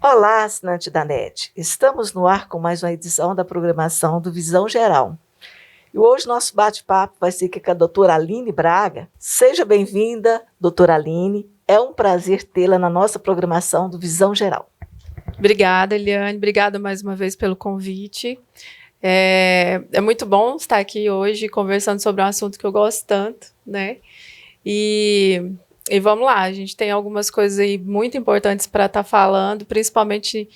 Olá, assinante da NET. Estamos no ar com mais uma edição da programação do Visão Geral. E hoje nosso bate-papo vai ser com a doutora Aline Braga. Seja bem-vinda, doutora Aline. É um prazer tê-la na nossa programação do Visão Geral. Obrigada, Eliane. Obrigada mais uma vez pelo convite. É muito bom estar aqui hoje conversando sobre um assunto que eu gosto tanto, né? E vamos lá, a gente tem algumas coisas aí muito importantes para estar falando, principalmente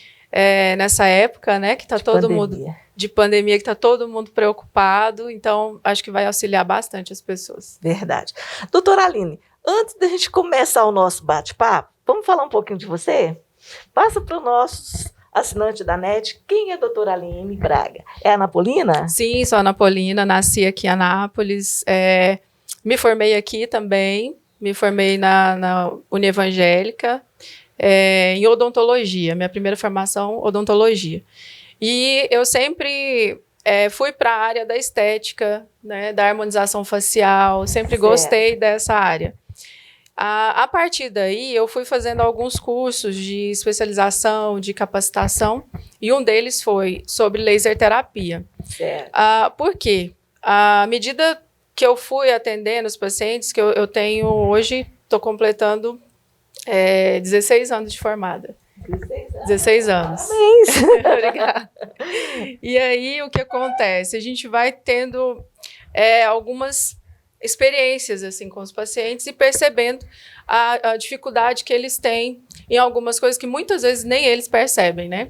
nessa época, né? Que está todo mundo de pandemia, que está todo mundo preocupado. Então, acho que vai auxiliar bastante as pessoas. Verdade. Doutora Aline, antes da gente começar o nosso bate-papo, vamos falar um pouquinho de você? Passa para os nossos assinantes da NET, quem é a doutora Aline Braga? É anapolina? Sim, sou anapolina, nasci aqui em Anápolis, me formei aqui também, me formei na Unievangélica, em odontologia, minha primeira formação, odontologia. E eu sempre fui para a área da estética, né, da harmonização facial, sempre gostei dessa área. A partir daí, eu fui fazendo alguns cursos de especialização, de capacitação, e um deles foi sobre laser terapia. Por quê? À medida que eu fui atendendo os pacientes, que eu tenho hoje, estou completando 16 anos de formada. 16 anos. Obrigada. E aí, o que acontece? A gente vai tendo algumas experiências assim com os pacientes e percebendo a dificuldade que eles têm em algumas coisas que muitas vezes nem eles percebem, né?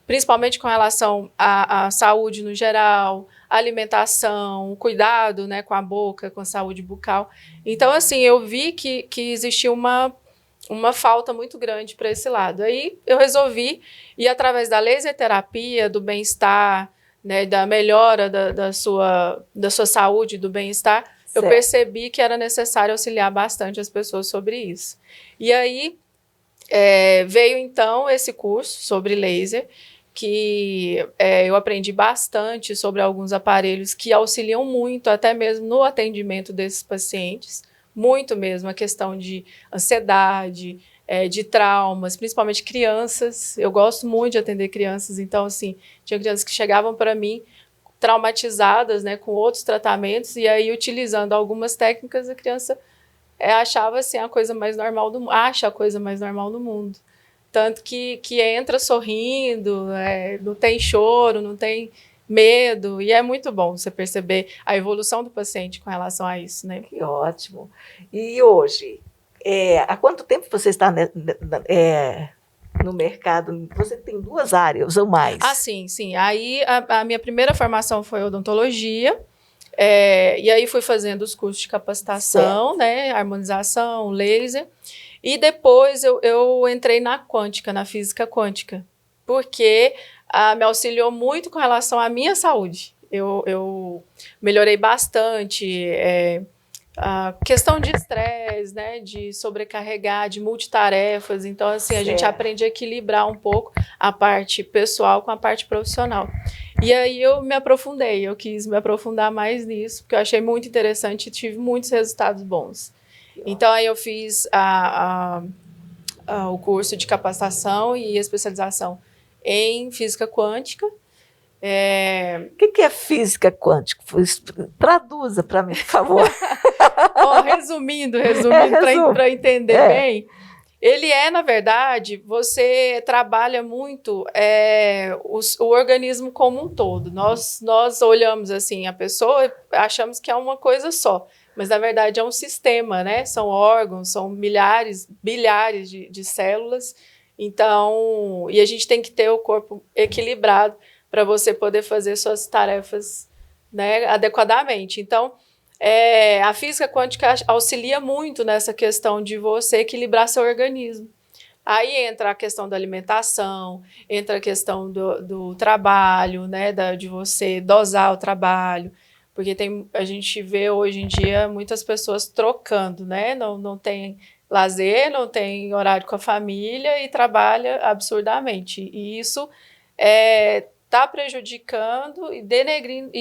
Principalmente com relação à saúde no geral, alimentação, cuidado, né, com a boca, com a saúde bucal. Então, assim, eu vi que existia uma falta muito grande para esse lado. Aí eu resolvi ir através da laser terapia, do bem-estar, né, da melhora da sua saúde, do bem-estar. Eu percebi que era necessário auxiliar bastante as pessoas sobre isso. E aí veio, então, esse curso sobre laser, que eu aprendi bastante sobre alguns aparelhos que auxiliam muito, até mesmo no atendimento desses pacientes, muito mesmo, a questão de ansiedade, de traumas, principalmente crianças. Eu gosto muito de atender crianças, então, assim, tinha crianças que chegavam para mim traumatizadas, né, com outros tratamentos, e aí, utilizando algumas técnicas, a criança achava assim, a coisa mais normal do mundo, acha a coisa mais normal do mundo. Tanto que entra sorrindo, não tem choro, não tem medo, e é muito bom você perceber a evolução do paciente com relação a isso, né? Que ótimo. E hoje, há quanto tempo você está no mercado? Você tem 2 áreas ou mais? Sim. Aí a minha primeira formação foi odontologia, e aí fui fazendo os cursos de capacitação, né, harmonização, laser, e depois eu entrei na quântica, na física quântica, porque me auxiliou muito com relação à minha saúde. Eu melhorei bastante, a questão de estresse, né, de sobrecarregar, de multitarefas. Então, assim, a gente aprende a equilibrar um pouco a parte pessoal com a parte profissional. E aí eu me aprofundei, eu quis me aprofundar mais nisso, porque eu achei muito interessante e tive muitos resultados bons. Então, aí eu fiz o curso de capacitação e especialização em física quântica. O que é física quântica? Traduza para mim, por favor. Resumindo, para entender bem, ele na verdade, você trabalha muito o organismo como um todo. Nós olhamos assim a pessoa, achamos que é uma coisa só, mas na verdade é um sistema, né? São órgãos, são milhares, bilhares de células. Então, e a gente tem que ter o corpo equilibrado para você poder fazer suas tarefas, né, adequadamente. Então, a física quântica auxilia muito nessa questão de você equilibrar seu organismo. Aí entra a questão da alimentação, entra a questão do trabalho, né, de você dosar o trabalho, porque a gente vê hoje em dia muitas pessoas trocando, né, não tem lazer, não tem horário com a família e trabalha absurdamente. E isso está prejudicando e denegrindo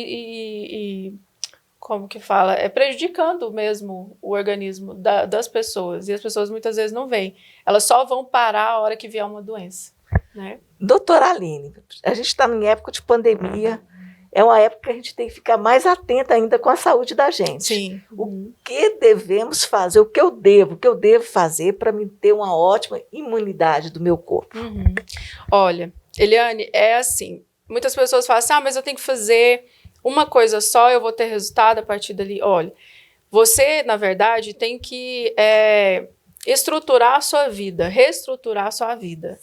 como que fala? Prejudicando mesmo o organismo das pessoas. E as pessoas muitas vezes não veem. Elas só vão parar a hora que vier uma doença. né? Doutora Aline, a gente está em época de pandemia, é uma época que a gente tem que ficar mais atenta ainda com a saúde da gente. Sim. O que devemos fazer, o que eu devo fazer para me ter uma ótima imunidade do meu corpo? Olha, Eliane, é assim, muitas pessoas falam assim, mas eu tenho que fazer uma coisa só, eu vou ter resultado a partir dali. Olha, você, na verdade, tem que estruturar a sua vida, reestruturar a sua vida.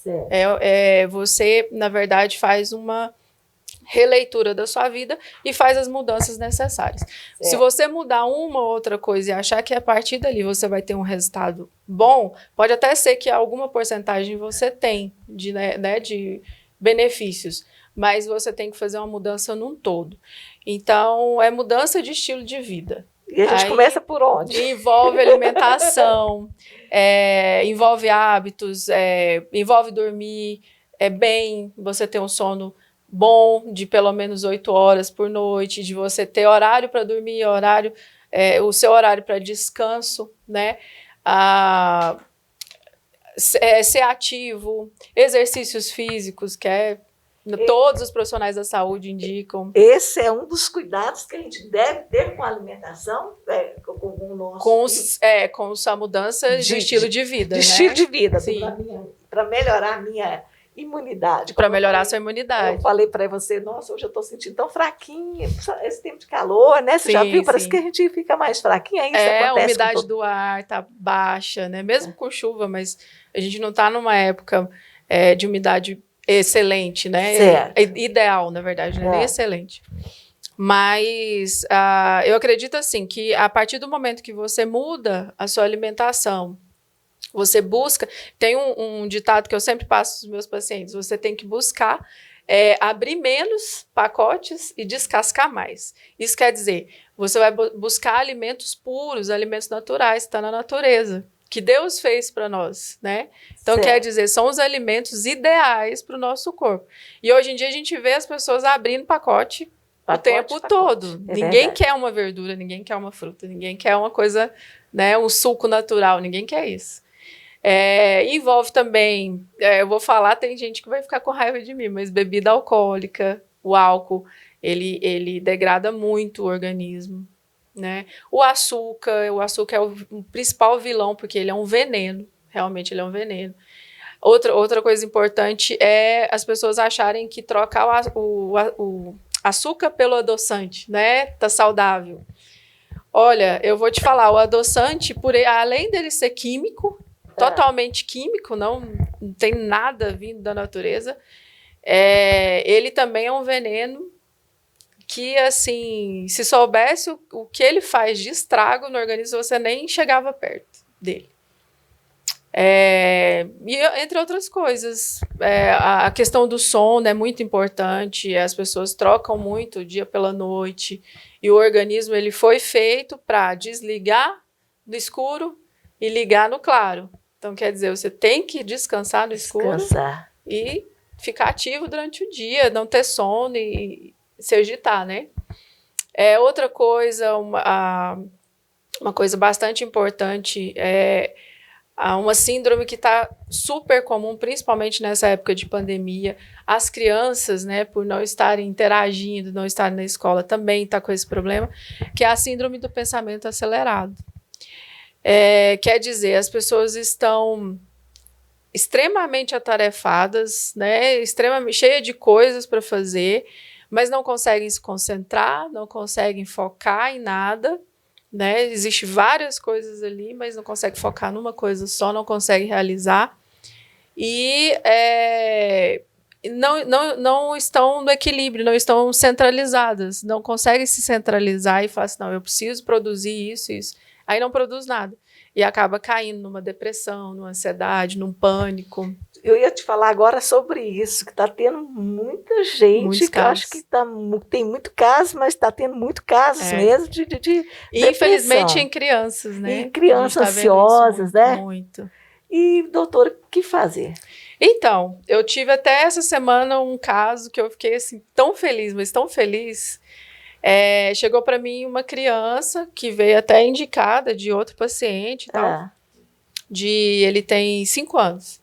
Você, na verdade, faz uma releitura da sua vida e faz as mudanças necessárias. Se você mudar uma ou outra coisa e achar que a partir dali você vai ter um resultado bom, pode até ser que alguma porcentagem você tem de benefícios, mas você tem que fazer uma mudança num todo. Então, é mudança de estilo de vida. E a gente começa por onde? Envolve alimentação, envolve hábitos, envolve dormir bem, você ter um sono bom de pelo menos 8 horas por noite, de você ter horário para dormir, o seu horário para descanso, né? Ser ativo, exercícios físicos, todos os profissionais da saúde indicam. Esse é um dos cuidados que a gente deve ter com a alimentação, com o nosso... Com a mudança de estilo de vida. Estilo de vida, para melhorar a minha imunidade. Para melhorar a sua imunidade. Eu falei para você, nossa, hoje eu estou sentindo tão fraquinha, esse tempo de calor, né? Você já viu? Parece que a gente fica mais fraquinha. Isso acontece, a umidade do ar está baixa, né? Mesmo com chuva, mas a gente não está numa época de umidade excelente, né? Ideal, na verdade, não é nem excelente. Mas eu acredito assim que a partir do momento que você muda a sua alimentação, você busca, tem um ditado que eu sempre passo para os meus pacientes, você tem que buscar abrir menos pacotes e descascar mais. Isso quer dizer, você vai buscar alimentos puros, alimentos naturais, que estão na natureza, que Deus fez para nós, né? Então, quer dizer, são os alimentos ideais para o nosso corpo. E hoje em dia a gente vê as pessoas abrindo pacote o tempo todo. Ninguém quer uma verdura, ninguém quer uma fruta, ninguém quer uma coisa, né, um suco natural, ninguém quer isso. Envolve também, eu vou falar, tem gente que vai ficar com raiva de mim, mas bebida alcoólica, o álcool, ele degrada muito o organismo, né? O açúcar é o principal vilão, porque ele é um veneno, realmente ele é um veneno. Outra coisa importante é as pessoas acharem que trocar o açúcar pelo adoçante, né? Tá saudável. Olha, eu vou te falar, o adoçante, além dele ser químico, totalmente químico, não tem nada vindo da natureza, ele também é um veneno que, assim, se soubesse o que ele faz de estrago no organismo, você nem chegava perto dele. E entre outras coisas, a questão do sono é muito importante, as pessoas trocam muito o dia pela noite, e o organismo ele foi feito para desligar no escuro e ligar no claro. Então, quer dizer, você tem que descansar no escuro e ficar ativo durante o dia, não ter sono e se agitar, né? Outra coisa, uma coisa bastante importante uma síndrome que está super comum, principalmente nessa época de pandemia. As crianças, né, por não estarem interagindo, não estarem na escola, também está com esse problema, que é a síndrome do pensamento acelerado. Quer dizer, as pessoas estão extremamente atarefadas, né, cheias de coisas para fazer, mas não conseguem se concentrar, não conseguem focar em nada, né? Existem várias coisas ali, mas não consegue focar numa coisa só, não consegue realizar. E não estão no equilíbrio, não estão centralizadas, não conseguem se centralizar e falar assim, não, eu preciso produzir isso. Aí não produz nada. E acaba caindo numa depressão, numa ansiedade, num pânico. Eu ia te falar agora sobre isso, que está tendo muita gente, que eu acho que tem muito caso, mas está tendo muito casos mesmo de e infelizmente em crianças, né? Em crianças ansiosas, né? Muito. E, doutora, o que fazer? Então, eu tive até essa semana um caso que eu fiquei assim, tão feliz, mas tão feliz. Chegou para mim uma criança que veio até indicada de outro paciente e tal. Ele tem 5 anos.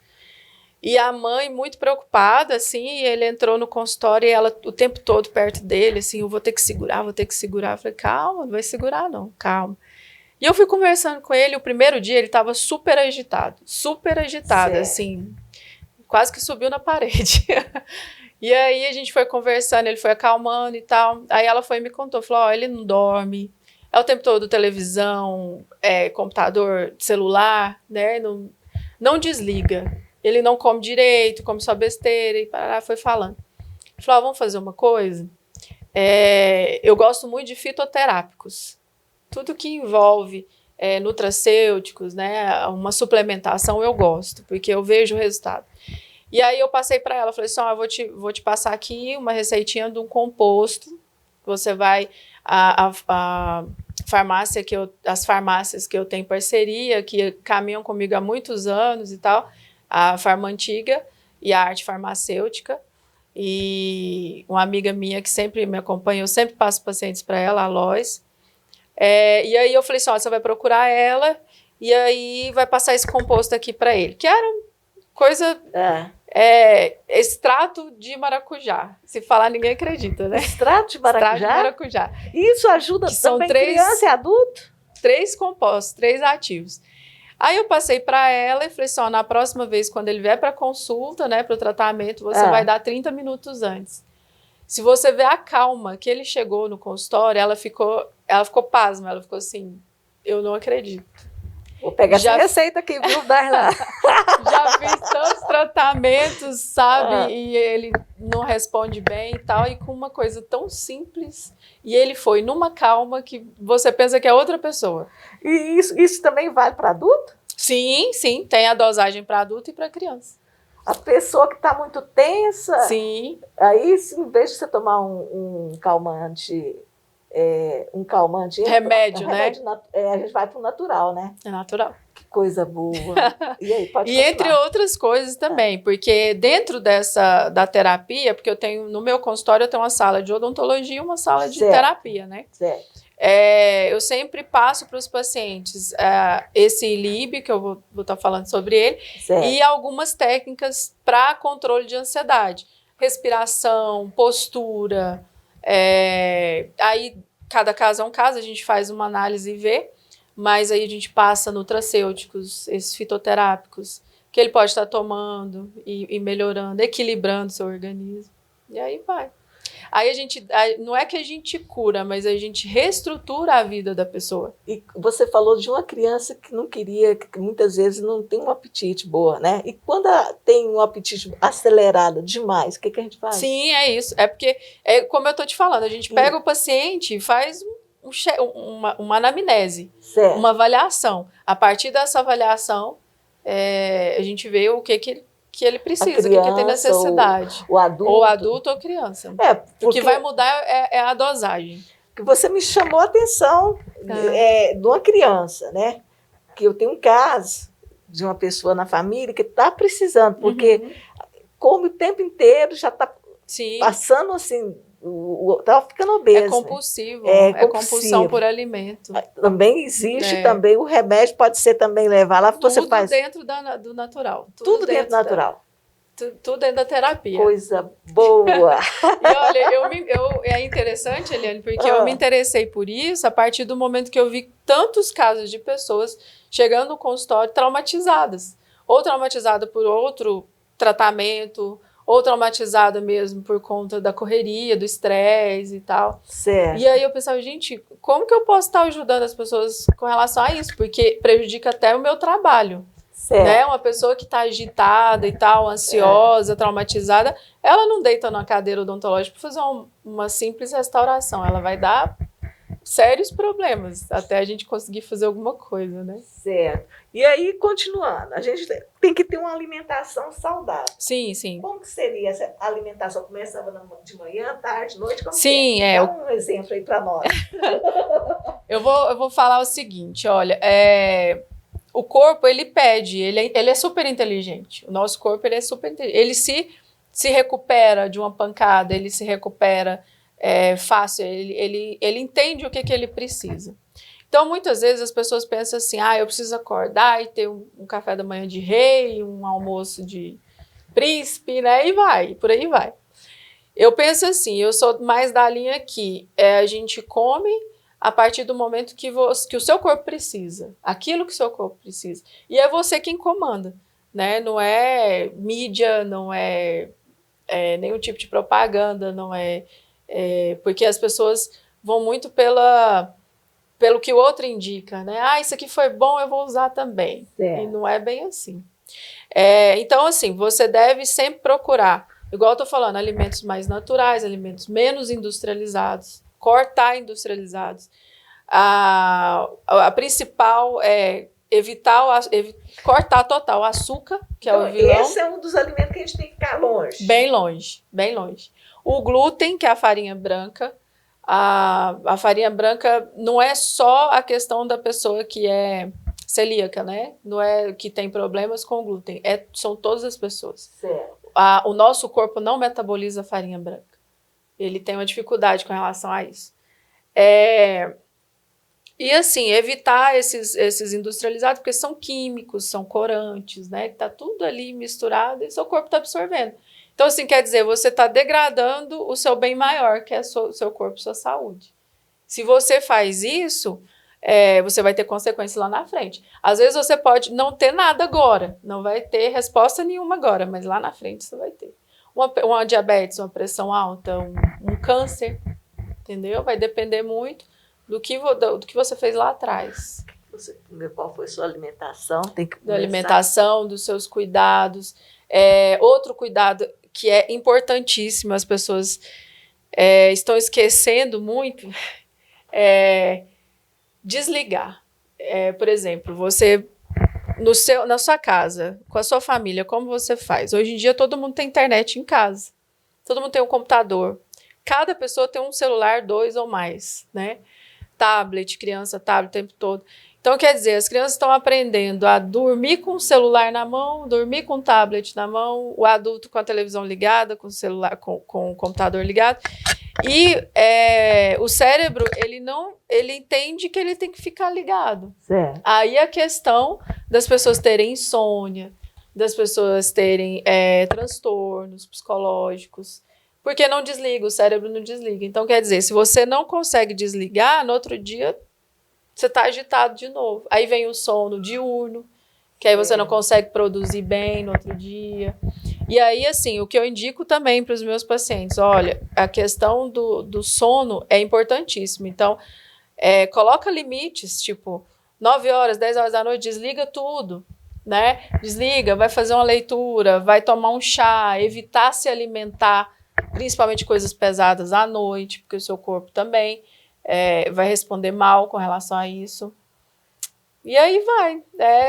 E a mãe muito preocupada, assim, ele entrou no consultório e ela o tempo todo perto dele, assim, eu vou ter que segurar, vou ter que segurar. Eu falei, calma, não vai segurar não, calma. E eu fui conversando com ele, o primeiro dia ele estava super agitado, assim, quase que subiu na parede. E aí a gente foi conversando, ele foi acalmando e tal. Aí ela foi e me contou, falou, ele não dorme, é o tempo todo televisão, computador, celular, né, não desliga. Ele não come direito, come só besteira, e parará, foi falando. Ele falou, vamos fazer uma coisa? Eu gosto muito de fitoterápicos. Tudo que envolve nutracêuticos, né, uma suplementação eu gosto, porque eu vejo o resultado. E aí eu passei para ela, falei assim, eu vou te passar aqui uma receitinha de um composto, você vai, as farmácias que eu tenho parceria, que caminham comigo há muitos anos e tal, a Farma Antiga e a Arte Farmacêutica, e uma amiga minha que sempre me acompanha, eu sempre passo pacientes para ela, a Lois. E aí eu falei assim, você vai procurar ela e aí vai passar esse composto aqui para ele, que era coisa... extrato de maracujá. Se falar, ninguém acredita, né? Extrato de maracujá? Extrato de maracujá. Isso ajuda também criança e adulto? 3 compostos, 3 ativos. Aí eu passei para ela e falei assim, na próxima vez, quando ele vier para consulta, né, para o tratamento, você vai dar 30 minutos antes. Se você ver a calma que ele chegou no consultório, ela ficou pasma, ela ficou assim, eu não acredito. Vou pegar essa receita aqui, viu, Darla? Já fiz tantos tratamentos, sabe? E ele não responde bem e tal, e com uma coisa tão simples. E ele foi numa calma que você pensa que é outra pessoa. E isso também vale para adulto? Sim, tem a dosagem para adulto e para criança. A pessoa que está muito tensa, sim. Aí, em vez de você tomar um calmante... remédio, né? A gente vai para o natural, né? É natural. Que coisa boa. E aí, pode E continuar. entre outras coisas também, porque dentro da terapia, porque no meu consultório eu tenho uma sala de odontologia e uma sala de terapia, né? Certo. Eu sempre passo para os pacientes esse LIB, que eu vou estar falando sobre ele, certo. E algumas técnicas para controle de ansiedade. Respiração, postura... aí cada caso é um caso, a gente faz uma análise e vê, mas aí a gente passa nutracêuticos, esses fitoterápicos, que ele pode estar tomando e melhorando, equilibrando seu organismo, e aí vai. Aí não é que a gente cura, mas a gente reestrutura a vida da pessoa. E você falou de uma criança que não queria, que muitas vezes não tem um apetite boa, né? E quando tem um apetite acelerado demais, o que a gente faz? Sim, é isso. É porque, como eu estou te falando, a gente pega o paciente e faz uma anamnese, certo. Uma avaliação. A partir dessa avaliação, a gente vê o que ele precisa, o que tem necessidade. O adulto. Ou adulto ou criança. O que vai mudar é a dosagem. Que você me chamou a atenção de uma criança, né? Que eu tenho um caso de uma pessoa na família que está precisando, porque come o tempo inteiro, já está passando assim, está ficando obeso. É compulsivo, é compulsão por alimento. Também existe, também o remédio pode ser também levar lá. Tudo dentro do natural. Tudo dentro do natural. Tudo dentro da terapia. Coisa boa! E olha, é interessante, Eliane, porque eu me interessei por isso a partir do momento que eu vi tantos casos de pessoas chegando no consultório traumatizadas. Ou traumatizada por outro tratamento, ou traumatizada mesmo por conta da correria, do estresse e tal. Certo. E aí eu pensava, gente, como que eu posso estar ajudando as pessoas com relação a isso? Porque prejudica até o meu trabalho. Né? Uma pessoa que está agitada e tal, ansiosa, traumatizada, ela não deita numa cadeira odontológica para fazer uma simples restauração. Ela vai dar sérios problemas até a gente conseguir fazer alguma coisa, né? Certo. E aí, continuando, a gente tem que ter uma alimentação saudável. Sim, sim. Como que seria essa alimentação? Começava de manhã, tarde, noite? Como sim, Dá um exemplo aí para nós. Eu vou falar o seguinte, olha, o corpo, ele pede, ele é super inteligente. O nosso corpo, ele é super inteligente. Ele se recupera de uma pancada, ele se recupera fácil, ele entende o que ele precisa. Então, muitas vezes, as pessoas pensam assim, eu preciso acordar e ter um café da manhã de rei, um almoço de príncipe, né? E vai, por aí vai. Eu penso assim, eu sou mais da linha que a gente come a partir do momento que o seu corpo precisa, aquilo que o seu corpo precisa. E é você quem comanda, né? Não é mídia, não é nenhum tipo de propaganda, não é, porque as pessoas vão muito pelo que o outro indica, né? Ah, isso aqui foi bom, eu vou usar também. E não é bem assim. Então, assim, você deve sempre procurar, igual eu tô falando, alimentos mais naturais, alimentos menos industrializados, cortar industrializados. A principal é cortar total o açúcar, que então, é o vilão. Esse é um dos alimentos que a gente tem que ficar longe. Bem longe, bem longe. O glúten, que é a farinha branca. A farinha branca não é só a questão da pessoa que é celíaca, né? Não é que tem problemas com o glúten, são todas as pessoas. Certo. O nosso corpo não metaboliza farinha branca. Ele tem uma dificuldade com relação a isso. E assim, evitar esses industrializados, porque são químicos, são corantes, né? Que tá tudo ali misturado e seu corpo está absorvendo. Então, assim, quer dizer, você está degradando o seu bem maior, que é o seu corpo, sua saúde. Se você faz isso, você vai ter consequências lá na frente. Às vezes você pode não ter nada agora, não vai ter resposta nenhuma agora, mas lá na frente você vai ter. Uma diabetes, uma pressão alta, um câncer, entendeu? Vai depender muito do que você fez lá atrás. Qual foi a sua alimentação? Tem que da alimentação, dos seus cuidados. Outro cuidado que é importantíssimo, as pessoas estão esquecendo muito, desligar. Por exemplo, você na sua casa, com a sua família, como você faz? Hoje em dia todo mundo tem internet em casa, todo mundo tem um computador, cada pessoa tem um celular, 2 ou mais, né? Tablet, criança, tablet o tempo todo. Então, quer dizer, as crianças estão aprendendo a dormir com o celular na mão, dormir com o tablet na mão, o adulto com a televisão ligada, com o celular, com o computador ligado. E o cérebro, ele entende que ele tem que ficar ligado. Certo. Aí a questão das pessoas terem insônia, das pessoas terem transtornos psicológicos, porque não desliga, o cérebro não desliga. Então, quer dizer, se você não consegue desligar, no outro dia você está agitado de novo. Aí vem o sono diurno, que aí você não consegue produzir bem no outro dia. E aí, assim, o que eu indico também para os meus pacientes, olha, a questão do sono é importantíssima. Então, coloca limites, tipo, 9 horas, 10 horas da noite, desliga tudo, né? Desliga, vai fazer uma leitura, vai tomar um chá, evitar se alimentar, principalmente coisas pesadas à noite, porque o seu corpo também vai responder mal com relação a isso. E aí vai,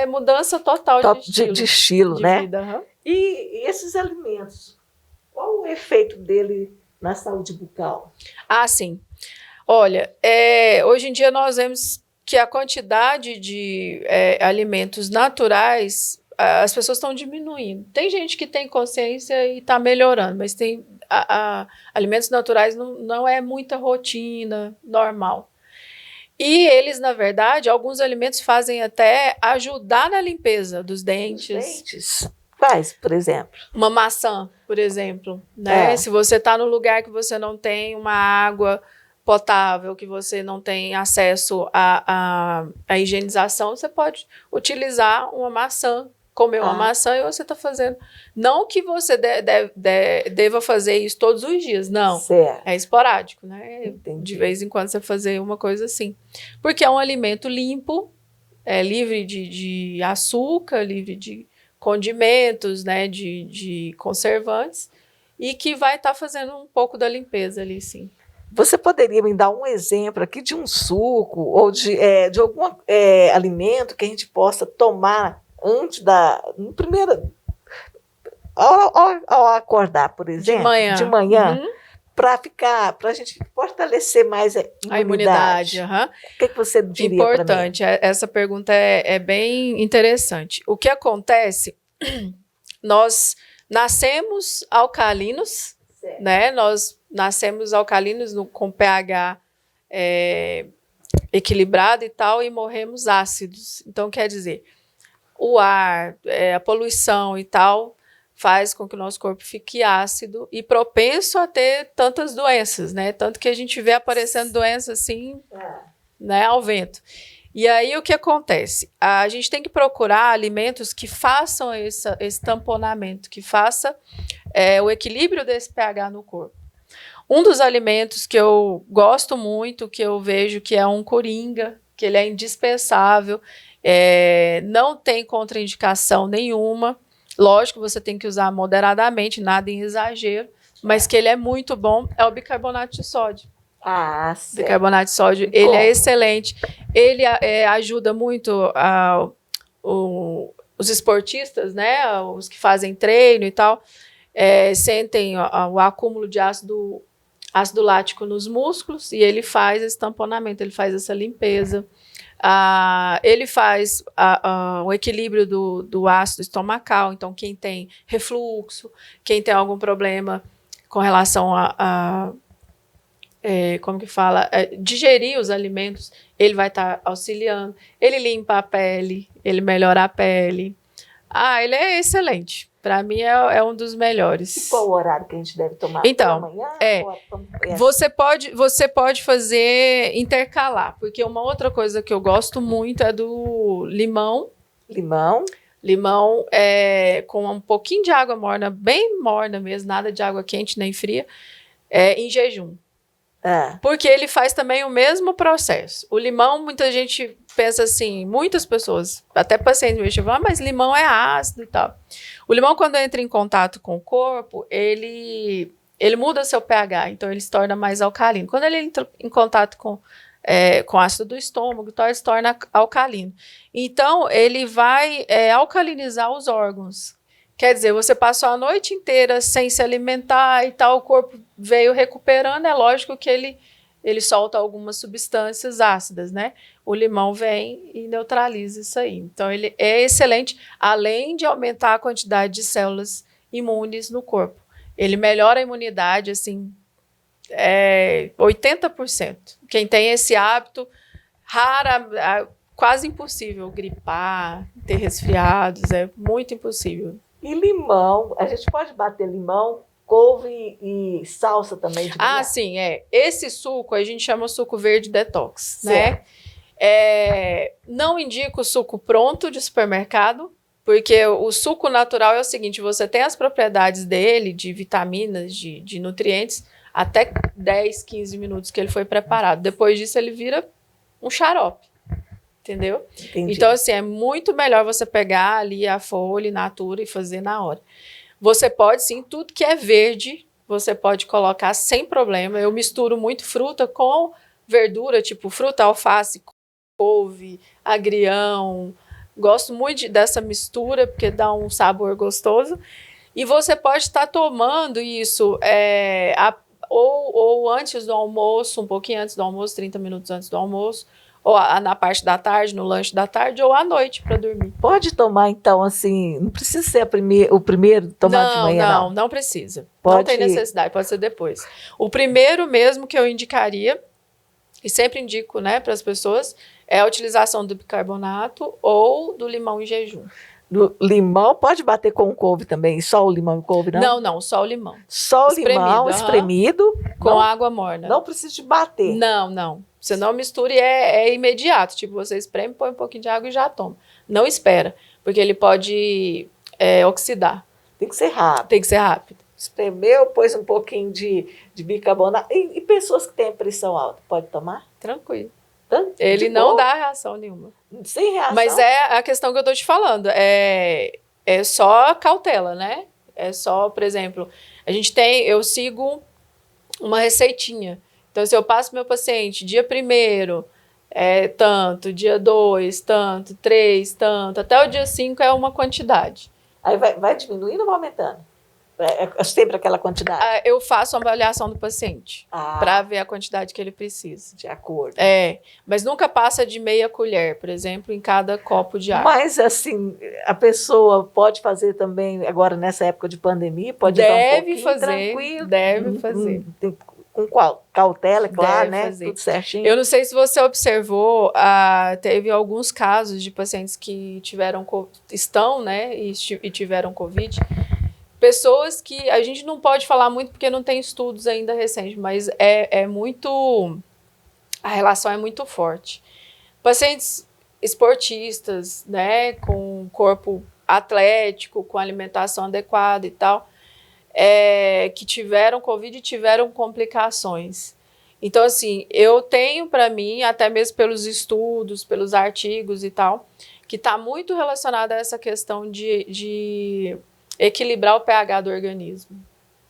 mudança total de estilo, né? Vida, uhum. E esses alimentos, qual o efeito dele na saúde bucal? Ah, sim. Olha, hoje em dia nós vemos que a quantidade de alimentos naturais, as pessoas estão diminuindo. Tem gente que tem consciência e está melhorando, mas tem alimentos naturais não é muita rotina normal. E eles, na verdade, alguns alimentos fazem até ajudar na limpeza dos dentes. Quais, por exemplo? Uma maçã, por exemplo, né? Se você está num lugar que você não tem uma água potável, que você não tem acesso à higienização, você pode utilizar uma maçã, comer uma maçã e você está fazendo. Não que você deva fazer isso todos os dias, não. Certo. É esporádico, né? Entendi. De vez em quando você fazer uma coisa assim. Porque é um alimento limpo, livre de açúcar, livre de condimentos, né? De conservantes, e que vai estar fazendo um pouco da limpeza ali, sim. Você poderia me dar um exemplo aqui de um suco ou de algum alimento que a gente possa tomar antes ao acordar, por exemplo, de manhã para a gente fortalecer mais a imunidade. Uhum. O que você diria para mim? Importante, essa pergunta é bem interessante. O que acontece, nós nascemos alcalinos, né? Nós nascemos alcalinos com pH equilibrado e tal, e morremos ácidos. Então, quer dizer, o ar, a poluição e tal, faz com que o nosso corpo fique ácido e propenso a ter tantas doenças, né? Tanto que a gente vê aparecendo doenças assim, né, ao vento. E aí o que acontece? A gente tem que procurar alimentos que façam esse tamponamento, que faça o equilíbrio desse pH no corpo. Um dos alimentos que eu gosto muito, que eu vejo que é um coringa, que ele é indispensável, não tem contraindicação nenhuma. Lógico, você tem que usar moderadamente, nada em exagero, mas que ele é muito bom, é o bicarbonato de sódio. Ah, certo. Bicarbonato de sódio, ele é excelente. Ele ajuda muito os esportistas, né? Os que fazem treino e tal, sentem o acúmulo de ácido lático nos músculos e ele faz esse tamponamento, ele faz essa limpeza. Ele faz o equilíbrio do ácido estomacal. Então, quem tem refluxo, quem tem algum problema com relação como que fala? Digerir os alimentos, ele vai estar auxiliando. Ele limpa a pele, ele melhora a pele. Ele é excelente. Para mim, é um dos melhores. E qual o horário que a gente deve tomar? Então, amanhã, você pode fazer intercalar, porque uma outra coisa que eu gosto muito é do limão. Limão com um pouquinho de água morna, bem morna mesmo, nada de água quente nem fria, em jejum. Porque ele faz também o mesmo processo. O limão, muita gente pensa assim, muitas pessoas, até pacientes me falam, mas limão é ácido e tal. O limão, quando entra em contato com o corpo, ele muda seu pH, então ele se torna mais alcalino. Quando ele entra em contato com ácido do estômago, então ele se torna alcalino. Então, ele vai alcalinizar os órgãos. Quer dizer, você passou a noite inteira sem se alimentar e tal, o corpo veio recuperando, é lógico que ele solta algumas substâncias ácidas, né? O limão vem e neutraliza isso aí. Então, ele é excelente, além de aumentar a quantidade de células imunes no corpo. Ele melhora a imunidade, assim, 80%. Quem tem esse hábito, quase impossível gripar, ter resfriados, é muito impossível. E limão, a gente pode bater limão, couve e salsa também de milho? Sim, Esse suco a gente chama suco verde detox, né? Não indico o suco pronto de supermercado, porque o suco natural é o seguinte, você tem as propriedades dele, de vitaminas, de nutrientes, até 10, 15 minutos que ele foi preparado. Depois disso, ele vira um xarope. Entendeu? Entendi. Então, assim, é muito melhor você pegar ali a folha in natura e fazer na hora. Você pode, sim, tudo que é verde, você pode colocar sem problema. Eu misturo muito fruta com verdura, tipo fruta, alface, couve, agrião. Gosto muito dessa mistura, porque dá um sabor gostoso. E você pode estar tomando isso ou antes do almoço, um pouquinho antes do almoço, 30 minutos antes do almoço, ou na parte da tarde, no lanche da tarde, ou à noite para dormir. Pode tomar, então, assim, não precisa ser o primeiro tomar de manhã, não precisa. Pode... Não tem necessidade, pode ser depois. O primeiro mesmo que eu indicaria, e sempre indico, né, para as pessoas, é a utilização do bicarbonato ou do limão em jejum. Do limão pode bater com couve também? Só o limão e couve, não? Não, só o limão. Só o limão espremido? Com água morna. Não precisa de bater? Não. Você não mistura e é imediato. Tipo, você espreme, põe um pouquinho de água e já toma. Não espera, porque ele pode oxidar. Tem que ser rápido. Tem que ser rápido. Espremeu, pôs um pouquinho de bicarbonato. E pessoas que têm pressão alta, pode tomar? Tranquilo. Ele não dá reação nenhuma. Sem reação? Mas é a questão que eu estou te falando. É só cautela, né? É só, por exemplo, eu sigo uma receitinha. Então, se eu passo pro meu paciente, dia 1º, tanto, dia 2, tanto, 3, tanto, até o dia 5 é uma quantidade. Aí vai diminuindo ou vai aumentando? É sempre aquela quantidade? Eu faço uma avaliação do paciente para ver a quantidade que ele precisa. De acordo. Mas nunca passa de meia colher, por exemplo, em cada copo de água. Mas, assim, a pessoa pode fazer também, agora nessa época de pandemia, pode dar um pouquinho tranquilo. Deve fazer. Com cautela, claro, né? Fazer. Tudo certinho. Eu não sei se você observou, teve alguns casos de pacientes que estão, né, e tiveram Covid. pessoas que a gente não pode falar muito porque não tem estudos ainda recentes, mas a relação é muito forte. Pacientes esportistas, né, com corpo atlético, com alimentação adequada e tal, que tiveram Covid e tiveram complicações. Então, assim, eu tenho para mim, até mesmo pelos estudos, pelos artigos e tal, que está muito relacionada a essa questão de equilibrar o pH do organismo.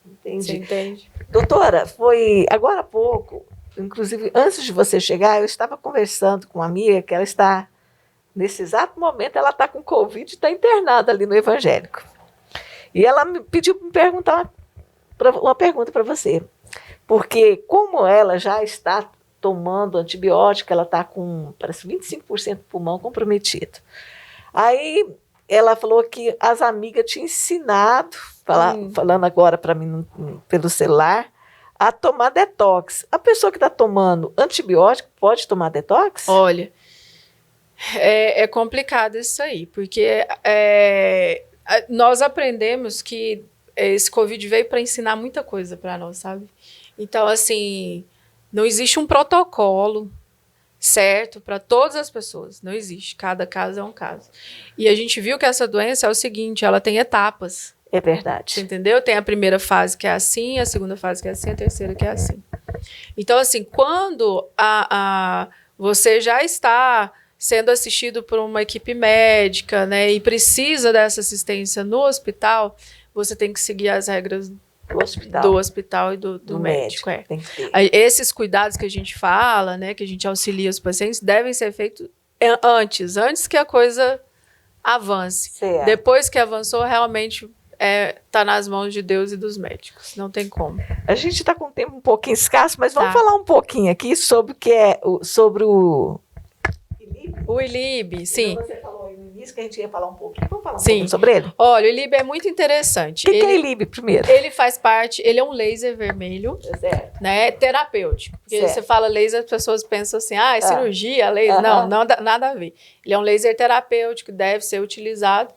Entendi. Você entende? Doutora, foi agora há pouco, inclusive antes de você chegar, eu estava conversando com uma amiga que ela está, nesse exato momento, ela está com Covid e está internada ali no evangélico. E ela me pediu para me perguntar uma pergunta para você. Porque como ela já está tomando antibiótico, ela está com, parece, 25% do pulmão comprometido. Aí ela falou que as amigas tinham ensinado, falando agora para mim pelo celular, a tomar detox. A pessoa que está tomando antibiótico pode tomar detox? Olha, é complicado isso aí, porque nós aprendemos que esse Covid veio para ensinar muita coisa para nós, sabe? Então, assim, não existe um protocolo certo para todas as pessoas. Não existe. Cada caso é um caso. E a gente viu que essa doença é o seguinte, ela tem etapas. É verdade. Você entendeu? Tem a primeira fase que é assim, a segunda fase que é assim, a terceira que é assim. Então, assim, quando você já está sendo assistido por uma equipe médica, né, e precisa dessa assistência no hospital, você tem que seguir as regras do hospital e do médico. Tem que ter. Esses cuidados que a gente fala, né, que a gente auxilia os pacientes, devem ser feitos antes que a coisa avance. Certo. Depois que avançou, realmente está nas mãos de Deus e dos médicos. Não tem como. A gente está com o tempo um pouquinho escasso, mas vamos falar um pouquinho aqui sobre o que é sobre o ILIB. O ILIB, sim. Então você falou no início que a gente ia falar um pouquinho. Vamos falar um pouquinho sobre ele? Olha, o ILIB é muito interessante. O que é ILIB primeiro? Ele faz parte, ele é um laser vermelho, né, terapêutico. Porque você fala laser, as pessoas pensam assim, é cirurgia, laser. Não, nada a ver. Ele é um laser terapêutico, deve ser utilizado.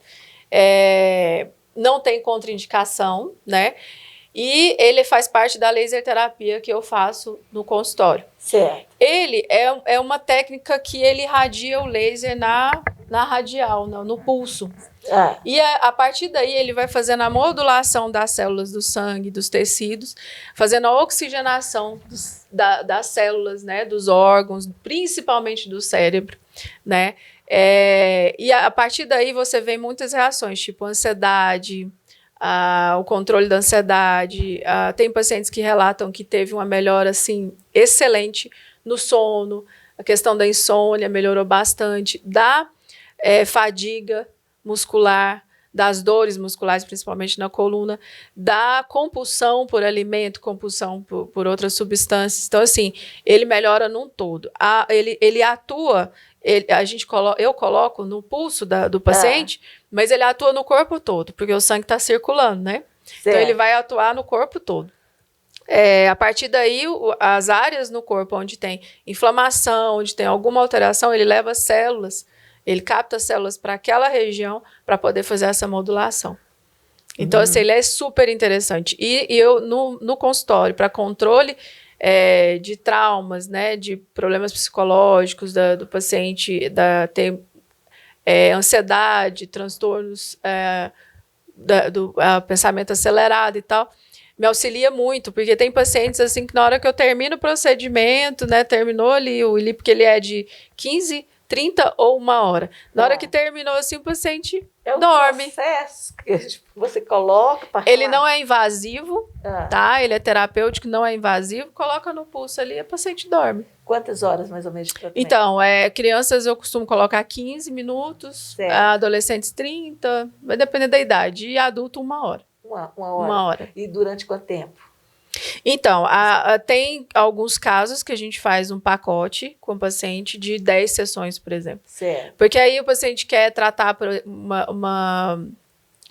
Não tem contraindicação, né? E ele faz parte da laser terapia que eu faço no consultório. Certo. Ele é uma técnica que ele irradia o laser na radial, no pulso. E a partir daí ele vai fazendo a modulação das células do sangue, dos tecidos, fazendo a oxigenação das células, né, dos órgãos, principalmente do cérebro, né? E a partir daí você vê muitas reações, tipo ansiedade, o controle da ansiedade. Tem pacientes que relatam que teve uma melhora assim, excelente no sono, a questão da insônia melhorou bastante, da fadiga muscular, das dores musculares, principalmente na coluna, da compulsão por alimento, compulsão por outras substâncias. Então, assim, ele melhora num todo. Ele atua... eu coloco no pulso do paciente, mas ele atua no corpo todo, porque o sangue está circulando, né? Certo. Então, ele vai atuar no corpo todo. A partir daí, as áreas no corpo onde tem inflamação, onde tem alguma alteração, ele leva células, ele capta células para aquela região para poder fazer essa modulação. Então, assim, ele é super interessante. E eu, no consultório, para controle de traumas, né, de problemas psicológicos do paciente, tem ansiedade, transtornos do pensamento acelerado e tal, me auxilia muito, porque tem pacientes assim que na hora que eu termino o procedimento, né, terminou ali o ILIB, porque ele é de 15, 30 ou 1 hora. Na hora que terminou, assim, o paciente dorme. É um processo que você coloca... Ele não é invasivo, tá? Ele é terapêutico, não é invasivo. Coloca no pulso ali e o paciente dorme. Quantas horas, mais ou menos, de tratamento? Então, crianças eu costumo colocar 15 minutos, adolescentes 30, vai depender da idade. E adulto, 1 hora. 1 hora? 1 hora. E durante quanto tempo? Então, tem alguns casos que a gente faz um pacote com o paciente de 10 sessões, por exemplo. Certo. Porque aí o paciente quer tratar por uma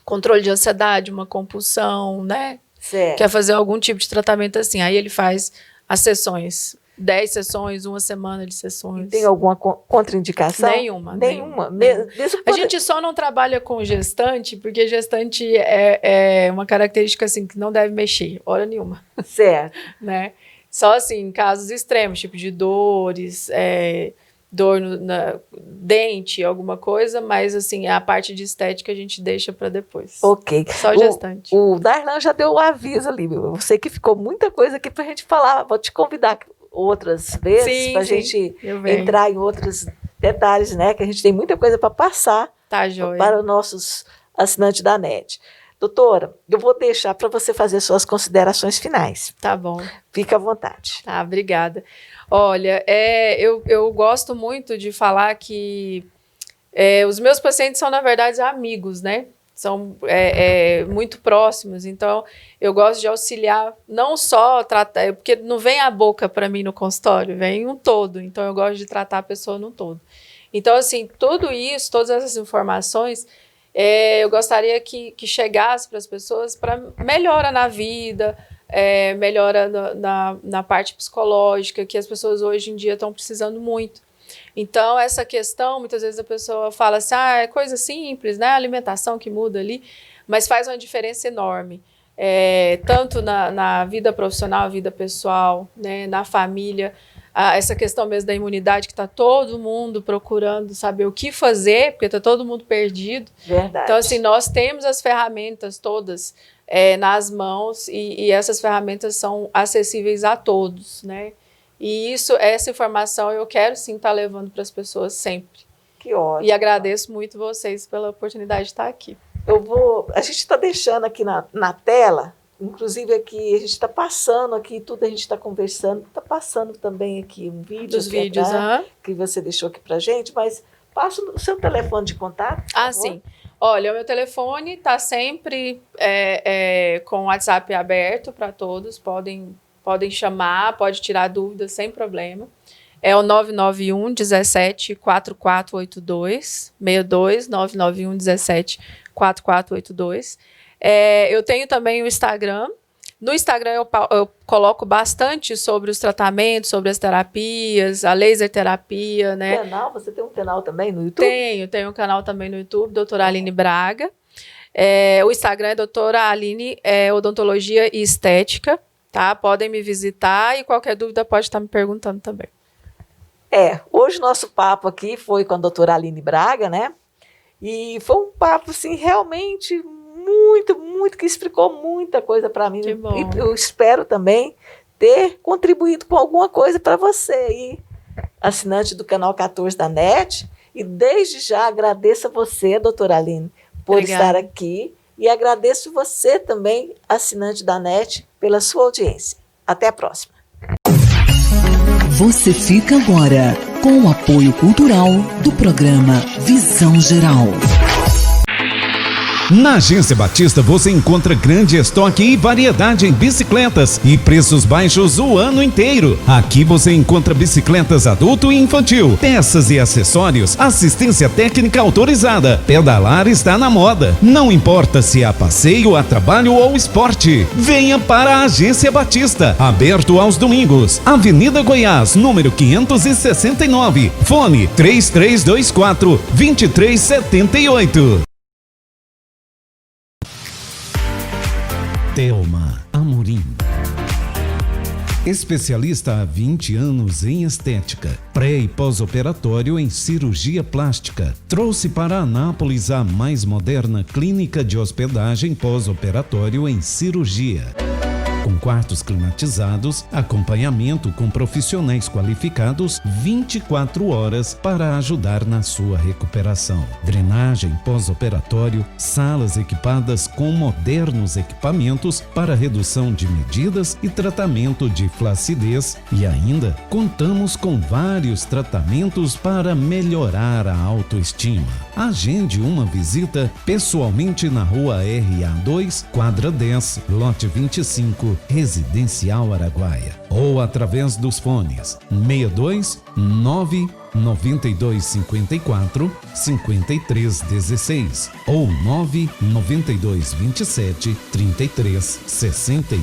controle de ansiedade, uma compulsão, né? Certo. Quer fazer algum tipo de tratamento assim. Aí ele faz as sessões 10 sessões, uma semana de sessões. E tem alguma contraindicação? Nenhuma. A gente só não trabalha com gestante, porque gestante é uma característica assim, que não deve mexer, hora nenhuma. Certo. Né? Só assim, em casos extremos, tipo de dores, dor na dente, alguma coisa, mas assim, a parte de estética a gente deixa para depois. Ok. Só gestante. O Darlan já deu o aviso ali, eu sei que ficou muita coisa aqui para a gente falar, vou te convidar outras vezes para a gente entrar em outros detalhes, né, que a gente tem muita coisa para passar para os nossos assinantes da NET. Doutora, eu vou deixar para você fazer suas considerações finais. Tá bom. Fica à vontade. Tá, obrigada. Olha, eu gosto muito de falar que os meus pacientes são, na verdade, amigos, né? São muito próximos, então eu gosto de auxiliar, não só tratar, porque não vem a boca para mim no consultório, vem um todo, então eu gosto de tratar a pessoa no todo. Então, assim, tudo isso, todas essas informações, eu gostaria que chegasse para as pessoas para melhora na vida, melhora na parte psicológica, que as pessoas hoje em dia estão precisando muito. Então, essa questão, muitas vezes a pessoa fala assim, é coisa simples, né? Alimentação que muda ali, mas faz uma diferença enorme. Tanto na vida profissional, vida pessoal, né? Na família, essa questão mesmo da imunidade, que está todo mundo procurando saber o que fazer, porque está todo mundo perdido. Verdade. Então, assim, nós temos as ferramentas todas nas mãos e essas ferramentas são acessíveis a todos, né? E essa informação eu quero sim estar levando para as pessoas sempre. Que ótimo. E agradeço muito vocês pela oportunidade de estar aqui. A gente está deixando aqui na tela, inclusive aqui, a gente está passando aqui, tudo a gente está conversando, está passando também aqui um vídeo. Dos vídeos, que você deixou aqui para a gente, mas passa o seu telefone de contato. Sim. Olha, o meu telefone está sempre com o WhatsApp aberto para todos, podem chamar, pode tirar dúvidas sem problema. É o 991 17 4482, 62 991 17 4482. Eu tenho também o Instagram. No Instagram eu coloco bastante sobre os tratamentos, sobre as terapias, a laser terapia, né? Você tem um canal também no YouTube? Tenho um canal também no YouTube, doutora Aline Braga. O Instagram é doutora Aline Odontologia e Estética. Tá? Podem me visitar e qualquer dúvida pode estar me perguntando também. Hoje nosso papo aqui foi com a doutora Aline Braga, né? E foi um papo, assim, realmente muito, muito, que explicou muita coisa para mim. Que bom. E eu espero também ter contribuído com alguma coisa para você aí, assinante do canal 14 da NET. E desde já agradeço a você, doutora Aline, por estar aqui. E agradeço você também, assinante da NET, pela sua audiência. Até a próxima. Você fica agora com o apoio cultural do programa Visão Geral. Na Agência Batista você encontra grande estoque e variedade em bicicletas e preços baixos o ano inteiro. Aqui você encontra bicicletas adulto e infantil, peças e acessórios, assistência técnica autorizada. Pedalar está na moda. Não importa se é a passeio, a trabalho ou esporte. Venha para a Agência Batista, aberto aos domingos. Avenida Goiás, número 569. Fone 3324 2378. Thelma Amorim. Especialista há 20 anos em estética, pré- e pós-operatório em cirurgia plástica. Trouxe para Anápolis a mais moderna clínica de hospedagem pós-operatório em cirurgia. Com quartos climatizados, acompanhamento com profissionais qualificados 24 horas para ajudar na sua recuperação. Drenagem pós-operatório, salas equipadas com modernos equipamentos para redução de medidas e tratamento de flacidez. E ainda contamos com vários tratamentos para melhorar a autoestima. Agende uma visita pessoalmente na rua RA2, quadra 10, lote 25, Residencial Araguaia, ou através dos fones 62 9 9254 5316 ou 9 9227 3361.